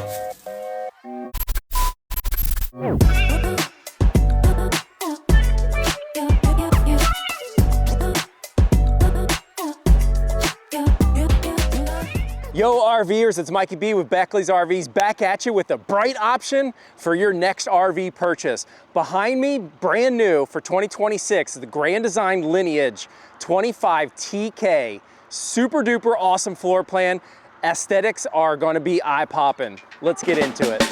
Yo RVers, it's Mikey B with Beckley's RVs, back at you with a bright option for your next RV purchase. Behind me, brand new for 2026, the Grand Design Lineage 25TK. Super duper awesome floor plan. Aesthetics are going to be eye-popping. Let's get into it.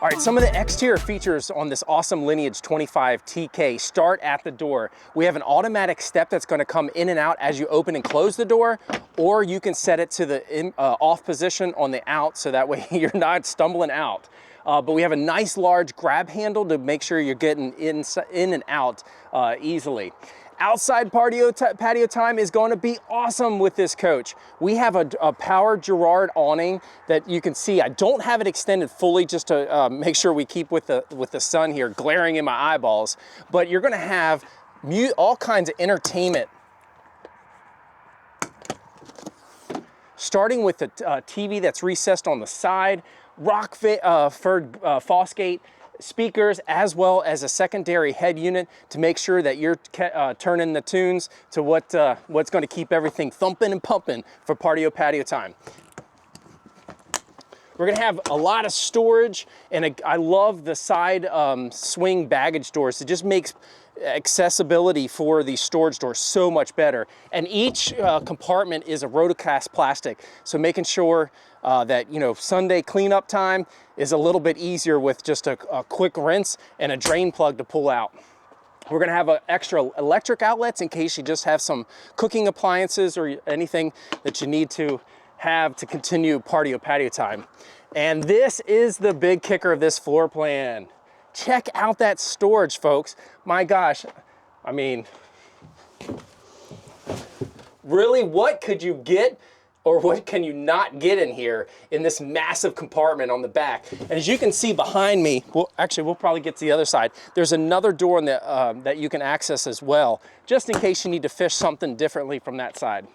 All right, some of the exterior features on this awesome Lineage 25TK start at the door. We have an automatic step that's going to come in and out as you open and close the door, or you can set it to the off position on the out so that way you're not stumbling out. But we have a nice large grab handle to make sure you're getting in and out easily. Outside patio time is going to be awesome with this coach. We have a power Girard awning that you can see. I don't have it extended fully just to make sure we keep with the sun here glaring in my eyeballs. But you're going to have all kinds of entertainment. Starting with the TV that's recessed on the side, Rockford Fosgate speakers, as well as a secondary head unit to make sure that you're turning the tunes to what's going to keep everything thumping and pumping for patio time. We're going to have a lot of storage, and I love the side swing baggage doors. It just makes accessibility for these storage doors so much better. And each compartment is a rotocast plastic, so making sure that, you know, Sunday cleanup time is a little bit easier with just a quick rinse and a drain plug to pull out. We're going to have extra electric outlets in case you just have some cooking appliances or anything that you need to have to continue patio time. And this is the big kicker of this floor plan. Check out that storage, folks. My gosh, I mean, really, what could you get or what can you not get in here in this massive compartment on the back? And as you can see behind me, well, actually, we'll probably get to the other side. There's another door in the, that you can access as well, just in case you need to fish something differently from that side.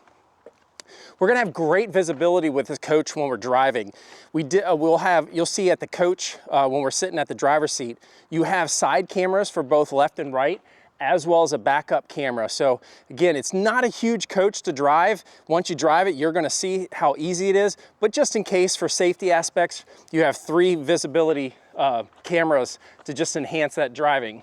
We're gonna have great visibility with this coach when we're driving. You'll see at the coach, when we're sitting at the driver's seat, you have side cameras for both left and right, as well as a backup camera. So again, it's not a huge coach to drive. Once you drive it, you're gonna see how easy it is, but just in case for safety aspects, you have 3 visibility cameras to just enhance that driving.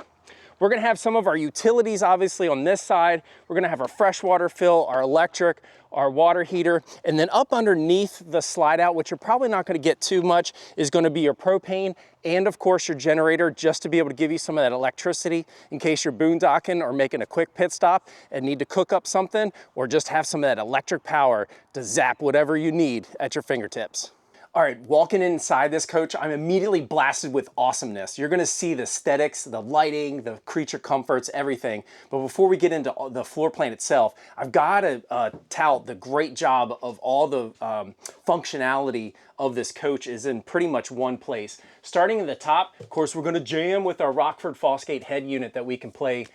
We're gonna have some of our utilities obviously on this side. We're gonna have our freshwater fill, our electric, our water heater, and then up underneath the slide out, which you're probably not gonna get too much, is gonna be your propane and of course your generator, just to be able to give you some of that electricity in case you're boondocking or making a quick pit stop and need to cook up something, or just have some of that electric power to zap whatever you need at your fingertips. All right, walking inside this coach, I'm immediately blasted with awesomeness. You're gonna see the aesthetics, the lighting, the creature comforts, everything. But before we get into the floor plan itself, I've gotta tout the great job of all the functionality of this coach is in pretty much one place. Starting at the top, of course, we're gonna jam with our Rockford Fosgate head unit that we can play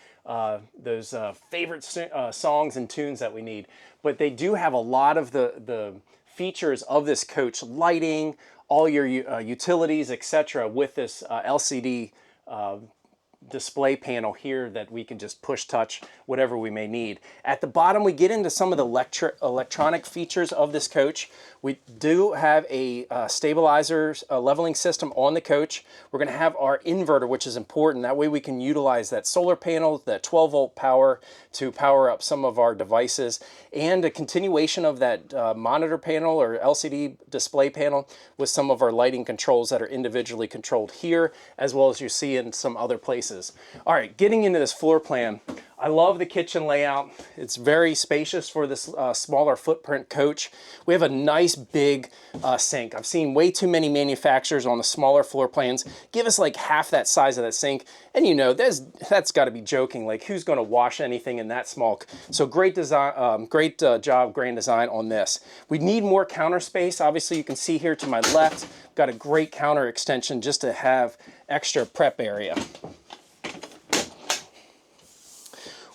those favorite songs and tunes that we need. But they do have a lot of the features of this coach, lighting, all your utilities, etc., with this LCD display panel here that we can just push touch whatever we may need. At the bottom, we get into some of the electronic features of this coach. We do have a stabilizer leveling system on the coach. We're going to have our inverter, which is important. That way we can utilize that solar panel, that 12-volt power to power up some of our devices, and a continuation of that monitor panel or LCD display panel with some of our lighting controls that are individually controlled here, as well as you see in some other places spaces. All right, getting into this floor plan. I love the kitchen layout. It's very spacious for this smaller footprint coach. We have a nice big sink. I've seen way too many manufacturers on the smaller floor plans give us like half that size of that sink. And you know, that's got to be joking. Like, who's going to wash anything in that small? So great design, great job, Grand Design on this. We need more counter space. Obviously, you can see here to my left, got a great counter extension just to have extra prep area.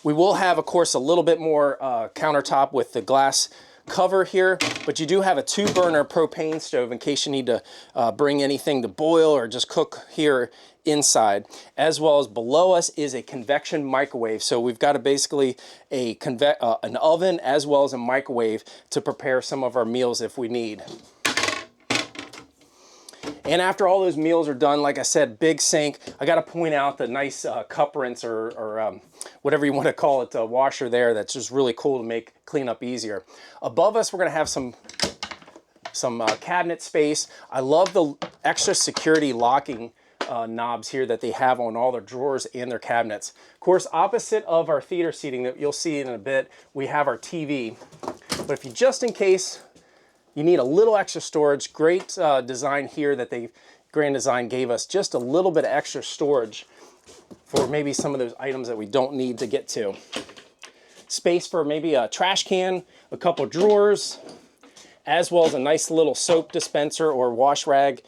We will have, of course, a little bit more countertop with the glass cover here, but you do have a 2-burner propane stove in case you need to bring anything to boil or just cook here inside. As well as below us is a convection microwave. So we've got basically an oven as well as a microwave to prepare some of our meals if we need. And after all those meals are done, like I said, big sink. I got to point out the nice cup rinse or whatever you want to call it, washer there. That's just really cool to make cleanup easier. Above us, we're going to have some cabinet space. I love the extra security locking knobs here that they have on all their drawers and their cabinets. Of course, opposite of our theater seating that you'll see in a bit, we have our TV. But if you just in case you need a little extra storage, great design here that Grand Design gave us, just a little bit of extra storage for maybe some of those items that we don't need to get to. Space for maybe a trash can, a couple drawers, as well as a nice little soap dispenser or wash rag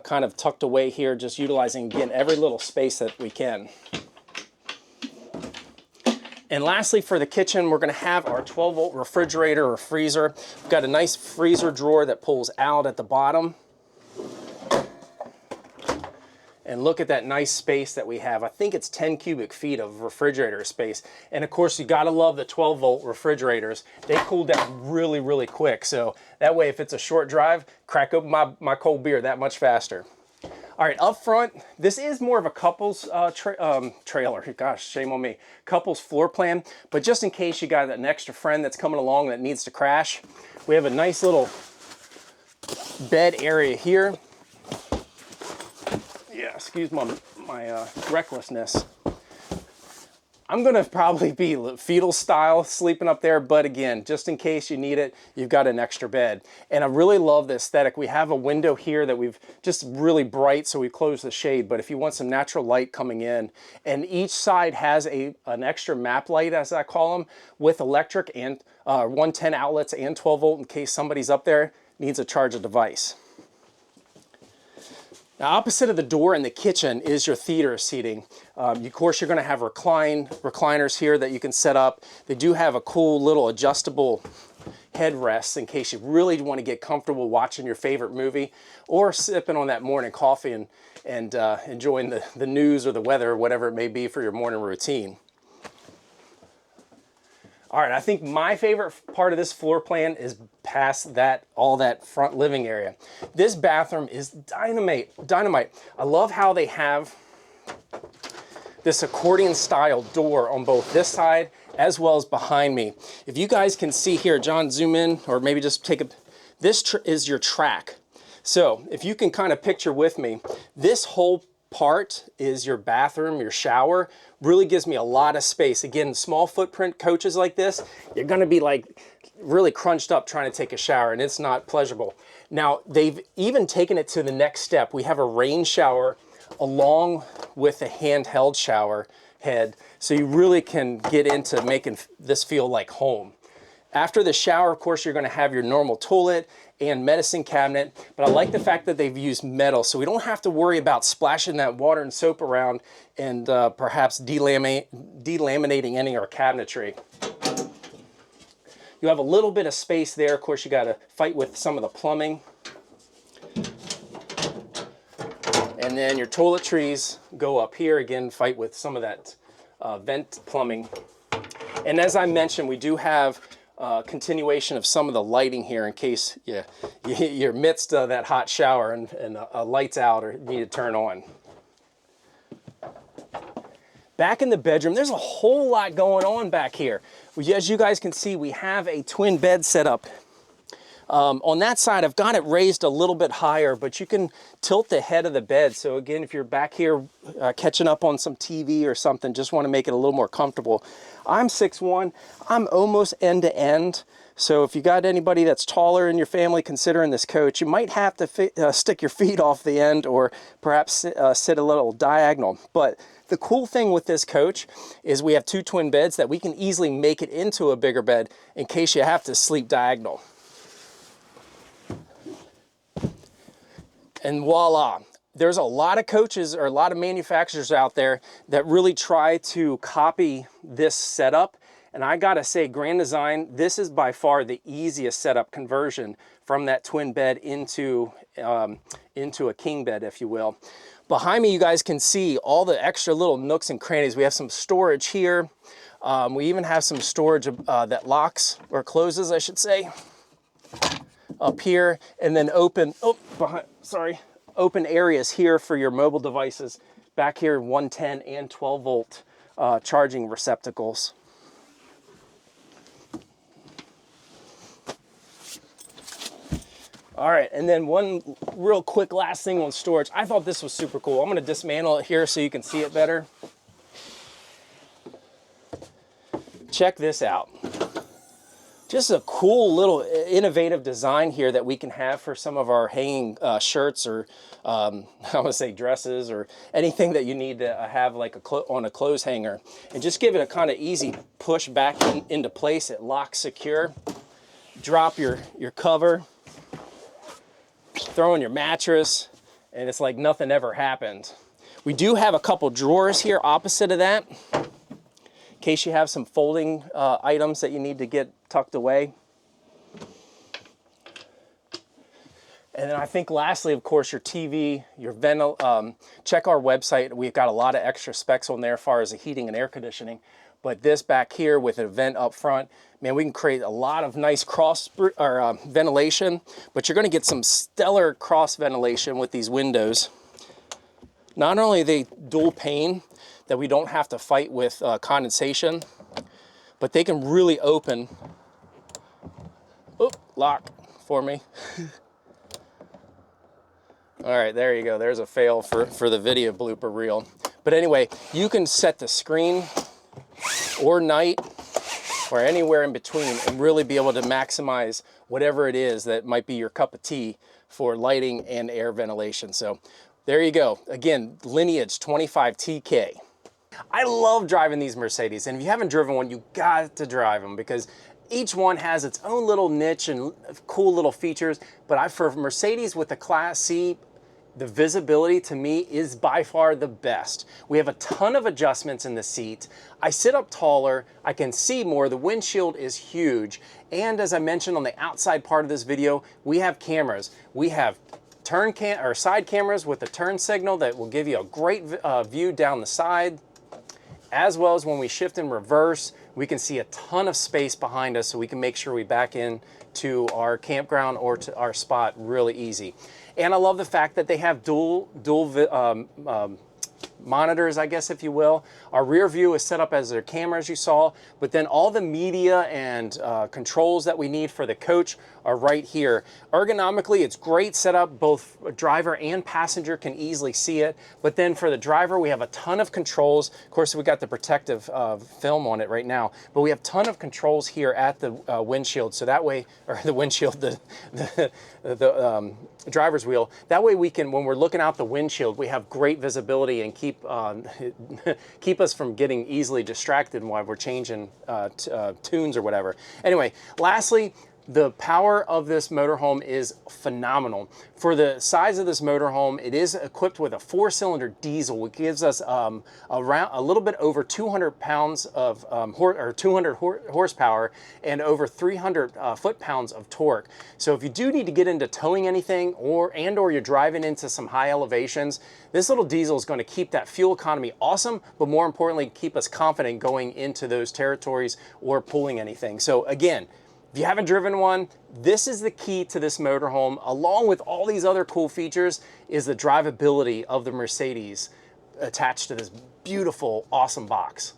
kind of tucked away here, just utilizing, again, every little space that we can. And lastly, for the kitchen, we're going to have our 12-volt refrigerator or freezer. We've got a nice freezer drawer that pulls out at the bottom. And look at that nice space that we have. I think it's 10 cubic feet of refrigerator space. And of course, you got to love the 12-volt refrigerators. They cool down really, really quick. So that way, if it's a short drive, crack open my cold beer that much faster. All right, up front, this is more of a couple's trailer. Gosh, shame on me. Couple's floor plan. But just in case you got an extra friend that's coming along that needs to crash, we have a nice little bed area here. Yeah, excuse my recklessness. I'm going to probably be fetal style sleeping up there, but again, just in case you need it, you've got an extra bed. And I really love the aesthetic. We have a window here that we've just really bright, so we closed the shade, but if you want some natural light coming in, and each side has an extra map light, as I call them, with electric and 110 outlets and 12 volt in case somebody's up there needs to charge a device. Now, opposite of the door in the kitchen is your theater seating. Of course, you're going to have recliners here that you can set up. They do have a cool little adjustable headrest in case you really want to get comfortable watching your favorite movie or sipping on that morning coffee and enjoying the news or the weather or whatever it may be for your morning routine. All right, I think my favorite part of this floor plan is past all that front living area. This bathroom is dynamite. I love how they have this accordion style door on both this side as well as behind me. If you guys can see here, John, zoom in, or maybe just take this is your track. So if you can kind of picture with me, this whole part is your bathroom, your shower. Really gives me a lot of space. Again, small footprint coaches like this, you're gonna be like really crunched up trying to take a shower, and it's not pleasurable. Now, they've even taken it to the next step. We have a rain shower along with a handheld shower head, so you really can get into making this feel like home. After the shower, of course, you're gonna have your normal toilet and medicine cabinet, but I like the fact that they've used metal, so we don't have to worry about splashing that water and soap around and perhaps delaminating any of our cabinetry. You have a little bit of space there. Of course, you gotta fight with some of the plumbing. And then your toiletries go up here. Again, fight with some of that vent plumbing. And as I mentioned, we do have continuation of some of the lighting here in case you're amidst that hot shower and a light's out or need to turn on. Back in the bedroom, there's a whole lot going on back here. As you guys can see, we have a twin bed set up On that side, I've got it raised a little bit higher, but you can tilt the head of the bed. So again, if you're back here catching up on some TV or something, just want to make it a little more comfortable. I'm 6'1", I'm almost end to end. So if you got anybody that's taller in your family considering this coach, you might have to stick your feet off the end or perhaps sit a little diagonal. But the cool thing with this coach is we have 2 twin beds that we can easily make it into a bigger bed in case you have to sleep diagonal. And voila. There's a lot of coaches or a lot of manufacturers out there that really try to copy this setup. And I gotta say, Grand Design, this is by far the easiest setup conversion from that twin bed into a king bed, if you will. Behind me, you guys can see all the extra little nooks and crannies. We have some storage here. We even have some storage that locks or closes, I should say, up here, and then open areas here for your mobile devices. Back here, 110 and 12 volt charging receptacles. All right, and then one real quick last thing on storage. I thought this was super cool. I'm gonna dismantle it here so you can see it better. Check this out. Just a cool little innovative design here that we can have for some of our hanging shirts or I want to say dresses or anything that you need to have like on a clothes hanger. And just give it a kind of easy push back into place. It locks secure. Drop your cover. Throw in your mattress, and it's like nothing ever happened. We do have a couple drawers here opposite of that, in case you have some folding items that you need to get tucked away. And then I think lastly, of course, your TV, your check our website. We've got a lot of extra specs on there as far as the heating and air conditioning. But this back here with a vent up front, man, we can create a lot of nice cross ventilation, but you're gonna get some stellar cross ventilation with these windows. Not only are they dual pane, that we don't have to fight with condensation, but they can really open, lock for me. All right, there you go. There's a fail for the video blooper reel. But anyway, you can set the screen or night or anywhere in between and really be able to maximize whatever it is that might be your cup of tea for lighting and air ventilation. So there you go. Again, Lineage 25TK. I love driving these Mercedes, and if you haven't driven one, you got to drive them because each one has its own little niche and cool little features. But for Mercedes with the Class C, the visibility to me is by far the best. We have a ton of adjustments in the seat. I sit up taller, I can see more, the windshield is huge. And as I mentioned on the outside part of this video, we have cameras. We have side cameras with a turn signal that will give you a great view down the side, as well as when we shift in reverse, we can see a ton of space behind us so we can make sure we back in to our campground or to our spot really easy. And I love the fact that they have dual monitors, I guess, if you will. Our rear view is set up as their camera, as you saw, but then all the media and controls that we need for the coach are right here. Ergonomically, it's great setup. Both driver and passenger can easily see it. But then for the driver, we have a ton of controls. Of course, we got the protective film on it right now, but we have a ton of controls here at the windshield. So that way, or the windshield, the driver's wheel. That way we can, when we're looking out the windshield, we have great visibility and keep us from getting easily distracted while we're changing tunes or whatever. Anyway, lastly, the power of this motorhome is phenomenal. For the size of this motorhome, it is equipped with a 4-cylinder diesel, which gives us around a little bit over 200 pounds of 200 horsepower and over 300 foot-pounds of torque. So if you do need to get into towing anything or you're driving into some high elevations, this little diesel is going to keep that fuel economy awesome, but more importantly, keep us confident going into those territories or pulling anything. So again, if you haven't driven one, this is the key to this motorhome, along with all these other cool features, is the drivability of the Mercedes attached to this beautiful, awesome box.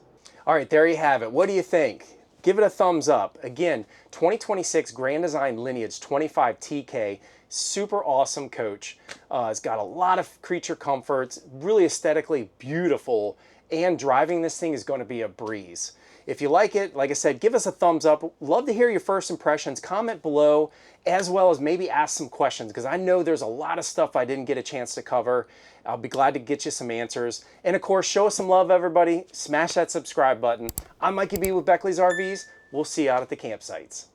All right, there you have it. What do you think? give it a thumbs up. Again, 2026 Grand Design Lineage 25TK, super awesome coach. It's got a lot of creature comforts, really aesthetically beautiful, and driving this thing is going to be a breeze. If you like it, like I said, give us a thumbs up. Love to hear your first impressions. Comment below, as well as maybe ask some questions, because I know there's a lot of stuff I didn't get a chance to cover. I'll be glad to get you some answers. And of course, show us some love, everybody. Smash that subscribe button. I'm Mikey B with Beckley's RVs. We'll see you out at the campsites.